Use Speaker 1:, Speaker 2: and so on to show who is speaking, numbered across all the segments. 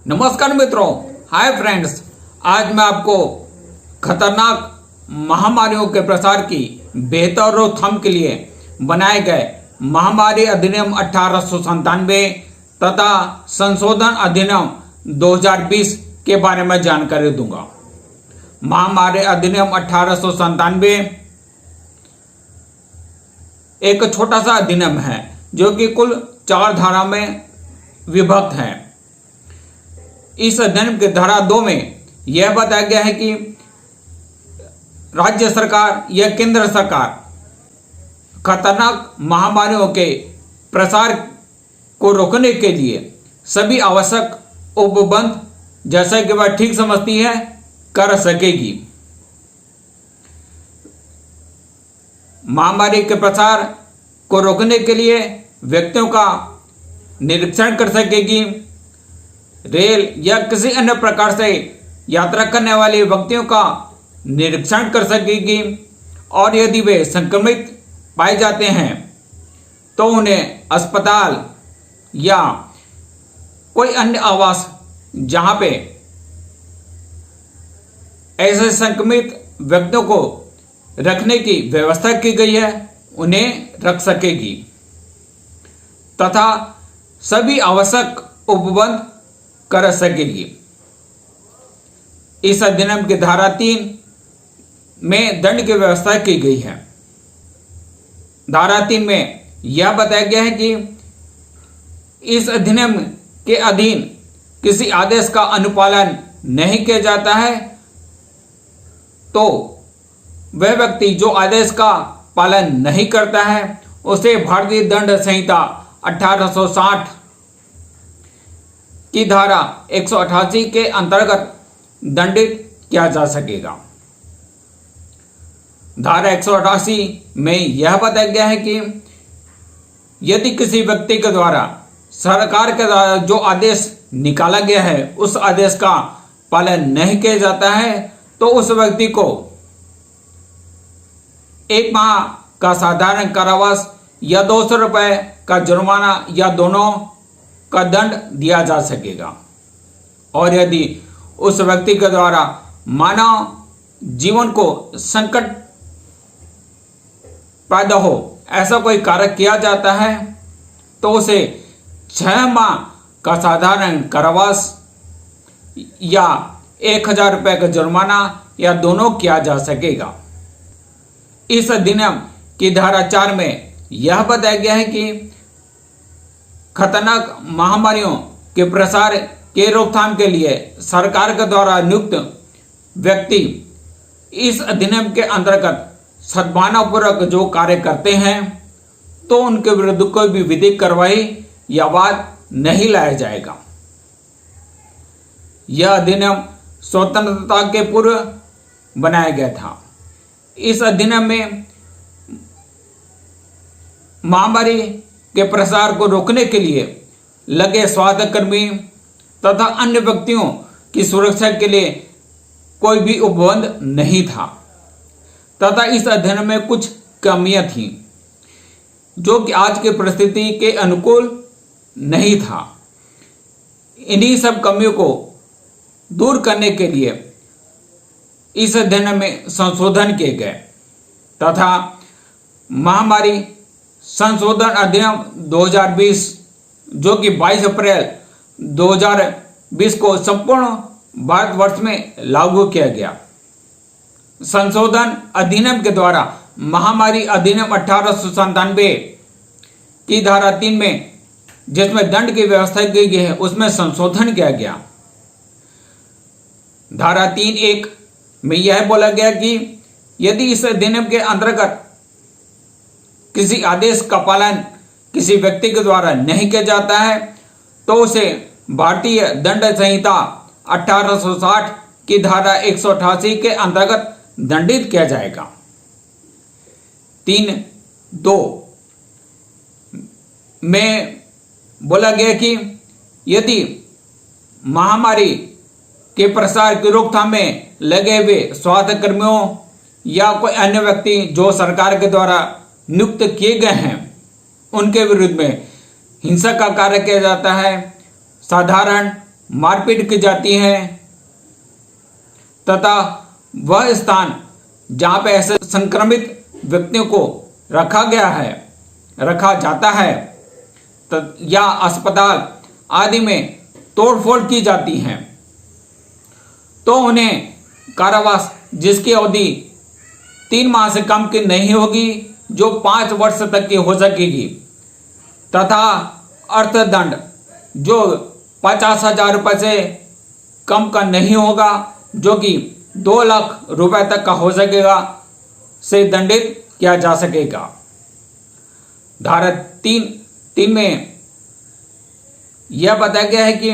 Speaker 1: नमस्कार मित्रों, hi friends. आज मैं आपको खतरनाक महामारियों के प्रसार की बेहतर रोकथाम के लिए बनाए गए महामारी अधिनियम 1897 तथा संशोधन अधिनियम 2020 के बारे में जानकारी दूंगा। महामारी अधिनियम 1897 एक छोटा सा अधिनियम है जो कि कुल 4 धारा में विभक्त है। इस अधिनियम के धारा 2 में यह बताया गया है कि राज्य सरकार या केंद्र सरकार खतरनाक महामारियों के प्रसार को रोकने के लिए सभी आवश्यक उपबंध, जैसा कि वह ठीक समझती है, कर सकेगी। महामारी के प्रसार को रोकने के लिए व्यक्तियों का निरीक्षण कर सकेगी, रेल या किसी अन्य प्रकार से यात्रा करने वाले व्यक्तियों का निरीक्षण कर सकेगी और यदि वे संक्रमित पाए जाते हैं तो उन्हें अस्पताल या कोई अन्य आवास जहां पे ऐसे संक्रमित व्यक्तियों को रखने की व्यवस्था की गई है उन्हें रख सकेगी तथा सभी आवश्यक उपबंध कर सकेगी। इस अधिनियम की धारा 3 में दंड की व्यवस्था की गई है। धारा 3 में यह बताया गया है कि इस अधिनियम के अधीन किसी आदेश का अनुपालन नहीं किया जाता है तो वह व्यक्ति जो आदेश का पालन नहीं करता है उसे भारतीय दंड संहिता 1860 की धारा 188 के अंतर्गत दंडित किया जा सकेगा। धारा 188 में यह बताया गया है कि यदि किसी व्यक्ति के द्वारा सरकार के द्वारा जो आदेश निकाला गया है उस आदेश का पालन नहीं किया जाता है तो उस व्यक्ति को 1 माह का साधारण कारावास या 200 रुपए का जुर्माना या दोनों का दंड दिया जा सकेगा। और यदि उस व्यक्ति के द्वारा मानव जीवन को संकट पैदा हो ऐसा कोई कार्य किया जाता है तो उसे 6 माह का साधारण कारावास या 1000 रुपए का जुर्माना या दोनों किया जा सकेगा। इस अधिनियम की धारा 4 में यह बताया गया है कि खतरनाक महामारियों के प्रसार के रोकथाम के लिए सरकार के द्वारा नियुक्त व्यक्ति इस अधिनियम के अंतर्गत सद्भावनापूर्वक जो कार्य करते हैं तो उनके विरुद्ध कोई भी विधिक कार्रवाई या वाद नहीं लाया जाएगा। यह अधिनियम स्वतंत्रता के पूर्व बनाया गया था। इस अधिनियम में महामारी के प्रसार को रोकने के लिए लगे स्वास्थ्यकर्मी तथा अन्य व्यक्तियों की सुरक्षा के लिए कोई भी उपबंध नहीं था तथा इस अधिनियम में कुछ कमियां थी जो कि आज की परिस्थिति के अनुकूल नहीं था। इन्हीं सब कमियों को दूर करने के लिए इस अधिनियम में संशोधन किए गए तथा महामारी संशोधन अधिनियम 2020 जो कि 22 अप्रैल 2020 को संपूर्ण भारतवर्ष में लागू किया गया। संशोधन अधिनियम के द्वारा महामारी अधिनियम 1897 की धारा 3 में जिसमें दंड की व्यवस्था की गई है उसमें संशोधन किया गया। धारा 3(1) में यह बोला गया कि यदि इस अधिनियम के अंतर्गत किसी आदेश का पालन किसी व्यक्ति के द्वारा नहीं किया जाता है तो उसे भारतीय दंड संहिता 1860 की धारा 188 के अंतर्गत दंडित किया जाएगा। 3(2) में बोला गया कि यदि महामारी के प्रसार की रोकथाम में लगे हुए स्वास्थ्य कर्मियों या कोई अन्य व्यक्ति जो सरकार के द्वारा नियुक्त किए गए हैं उनके विरुद्ध में हिंसा का कार्य किया जाता है, साधारण मारपीट की जाती है तथा वह स्थान जहां पे ऐसे संक्रमित व्यक्तियों को रखा जाता है या अस्पताल आदि में तोड़फोड़ की जाती है तो उन्हें कारावास जिसकी अवधि 3 माह से कम की नहीं होगी जो 5 वर्ष तक की हो सकेगी तथा अर्थदंड जो 50,000 रुपये से कम का नहीं होगा जो कि 2 लाख रुपए तक का हो सकेगा से दंडित किया जा सकेगा। धारा 3 में यह बताया गया है कि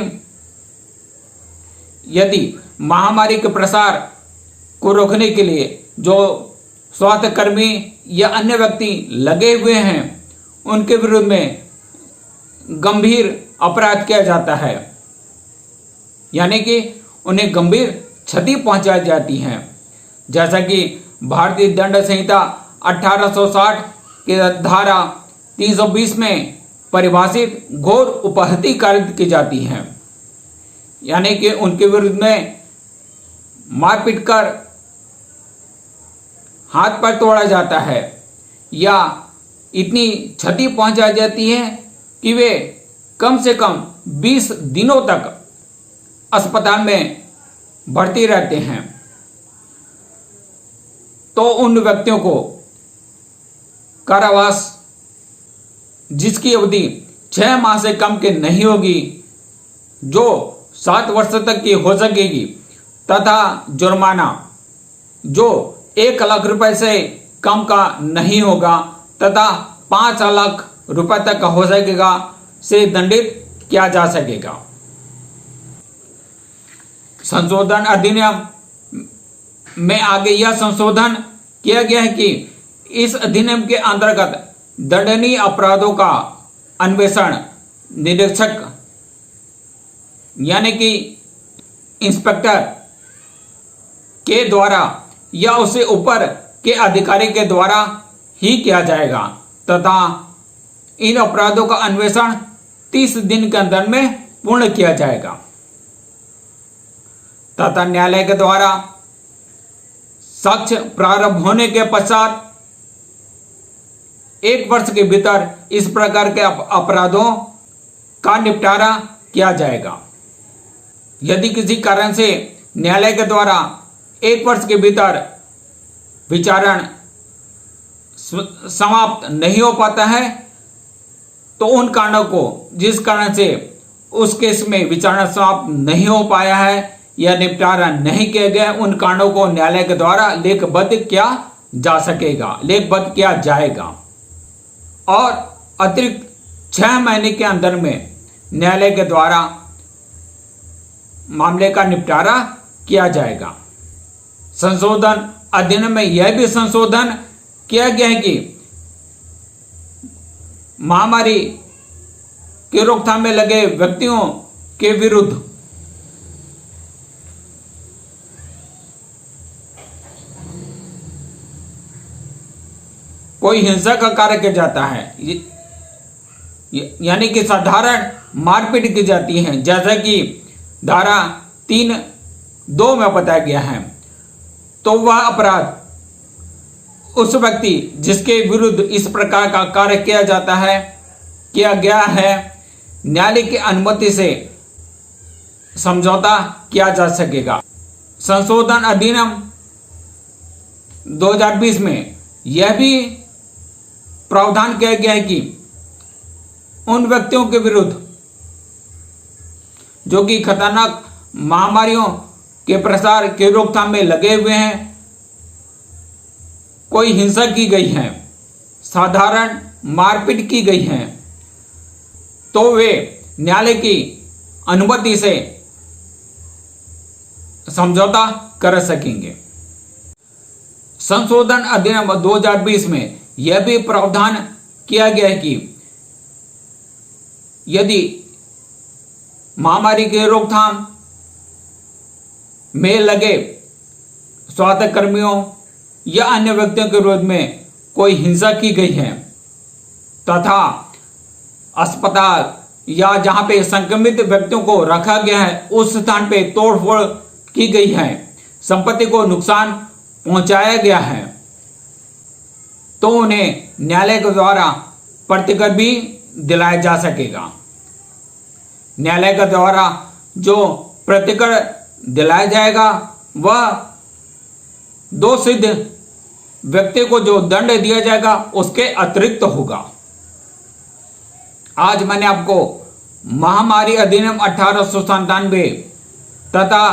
Speaker 1: यदि महामारी के प्रसार को रोकने के लिए जो स्वास्थ्यकर्मी या अन्य व्यक्ति लगे हुए हैं उनके विरुद्ध में गंभीर अपराध किया जाता है यानी कि उन्हें गंभीर क्षति पहुंचाई जाती है जैसा कि भारतीय दंड संहिता 1860 के धारा 320 में परिभाषित घोर उपहति कारित की जाती है यानी कि उनके विरुद्ध में मारपीट कर हाथ पैर तोड़ा जाता है या इतनी क्षति पहुंचाई जाती है कि वे कम से कम 20 दिनों तक अस्पताल में भर्ती रहते हैं तो उन व्यक्तियों को कारावास जिसकी अवधि 6 माह से कम के नहीं होगी जो 7 वर्ष तक की हो सकेगी तथा जुर्माना जो 1 लाख रुपए से कम का नहीं होगा तथा 5 लाख रुपए तक का हो सकेगा से दंडित किया जा सकेगा। संशोधन अधिनियम में आगे यह संशोधन किया गया है कि इस अधिनियम के अंतर्गत दंडनीय अपराधों का अन्वेषण निरीक्षक यानी कि इंस्पेक्टर के द्वारा या उससे ऊपर के अधिकारी के द्वारा ही किया जाएगा तथा इन अपराधों का अन्वेषण 30 दिन के अंदर में पूर्ण किया जाएगा तथा न्यायालय के द्वारा साक्ष्य प्रारंभ होने के पश्चात 1 वर्ष के भीतर इस प्रकार के अपराधों का निपटारा किया जाएगा। यदि किसी कारण से न्यायालय के द्वारा 1 वर्ष के भीतर विचारण समाप्त नहीं हो पाता है तो उन कारणों को जिस कारण से उस केस में विचारण समाप्त नहीं हो पाया है या निपटारा नहीं किया गया उन कारणों को न्यायालय के द्वारा लेखबद्ध किया जा सकेगा लेखबद्ध किया जाएगा और अतिरिक्त 6 महीने के अंदर में न्यायालय के द्वारा मामले का निपटारा किया जाएगा। संशोधन अधिनियम में यह भी संशोधन किया गया है कि महामारी की रोकथाम में लगे व्यक्तियों के विरुद्ध कोई हिंसा का कार्य किया जाता है यानी कि साधारण मारपीट की जाती है जैसा कि धारा 3(2) में बताया गया है तो वह अपराध उस व्यक्ति जिसके विरुद्ध इस प्रकार का कार्य किया गया है न्यायालय की अनुमति से समझौता किया जा सकेगा। संशोधन अधिनियम 2020 में यह भी प्रावधान किया गया है कि उन व्यक्तियों के विरुद्ध जो कि खतरनाक महामारियों के प्रसार के रोकथाम में लगे हुए हैं कोई हिंसा की गई है साधारण मारपीट की गई है तो वे न्यायालय की अनुमति से समझौता कर सकेंगे। संशोधन अधिनियम 2020 में यह भी प्रावधान किया गया है कि यदि महामारी के रोकथाम में लगे स्वास्थ्य कर्मियों या अन्य व्यक्तियों के विरोध में कोई हिंसा की गई है तथा अस्पताल या जहां पे संक्रमित व्यक्तियों को रखा गया है उस स्थान पे तोड़फोड़ की गई है, संपत्ति को नुकसान पहुंचाया गया है, तो उन्हें न्यायालय के द्वारा प्रतिकर भी दिलाया जा सकेगा। न्यायालय के द्वारा जो प्रतिकर दिलाया जाएगा वह दोषित व्यक्ति को जो दंड दिया जाएगा उसके अतिरिक्त होगा। आज मैंने आपको महामारी अधिनियम 1897 तथा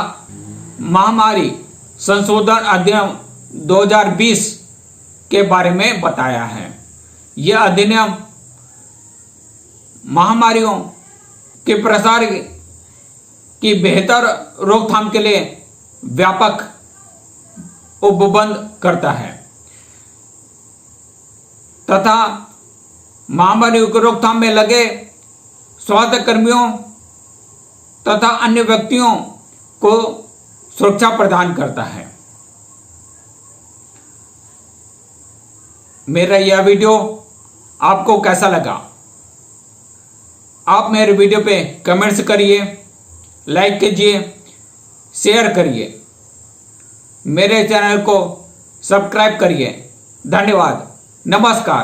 Speaker 1: महामारी संशोधन अधिनियम 2020 के बारे में बताया है। यह अधिनियम महामारियों के प्रसार की बेहतर रोकथाम के लिए व्यापक उपबंध करता है तथा महामारियों की रोकथाम में लगे स्वास्थ्य कर्मियों तथा अन्य व्यक्तियों को सुरक्षा प्रदान करता है। मेरा यह वीडियो आपको कैसा लगा? आप मेरे वीडियो पे कमेंट्स करिए, लाइक कीजिए, शेयर करिए, मेरे चैनल को सब्सक्राइब करिए। धन्यवाद, नमस्कार।